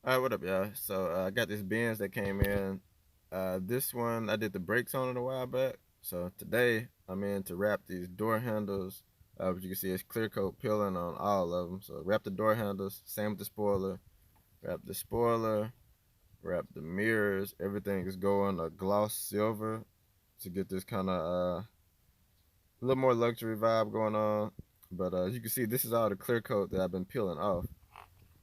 All right, what up, y'all? So I got this Benz that came in. This one I did the brakes on it a while back. So today I'm in to wrap these door handles. But you can see it's clear coat peeling on all of them. So wrap the door handles. Same with the spoiler. Wrap the spoiler. Wrap the mirrors. Everything is going a gloss silver to get this kind of a little more luxury vibe going on. But as you can see, this is all the clear coat that I've been peeling off.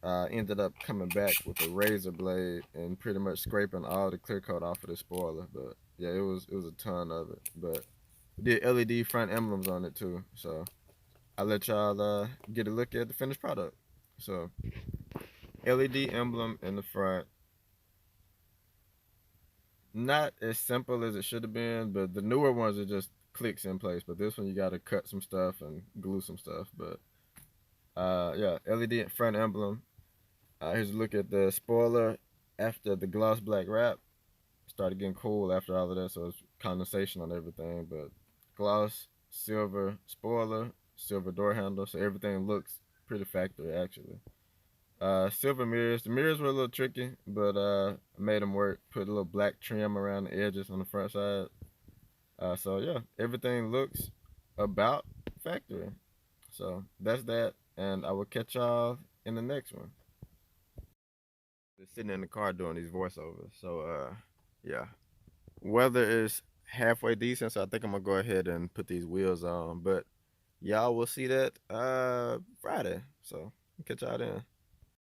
Ended up coming back with a razor blade and pretty much scraping all the clear coat off of the spoiler. But yeah, it was a ton of it. But we did LED front emblems on it too. So I'll let y'all get a look at the finished product. So LED emblem in the front. Not as simple as it should have been, but the newer ones are just clicks in place. But this one you gotta cut some stuff and glue some stuff. But yeah, LED front emblem. Here's a look at the spoiler after the gloss black wrap. Started getting cool after all of that, so it's condensation on everything. But gloss, silver spoiler, silver door handle, so everything looks pretty factory actually. Silver mirrors. The mirrors were a little tricky, but I made them work. Put a little black trim around the edges on the front side. So yeah, everything looks about factory. So that's that, and I will catch y'all in the next one. Just sitting in the car doing these voiceovers. So yeah. Weather is halfway decent, so I think I'm gonna go ahead and put these wheels on. But y'all will see that Friday. So catch y'all then.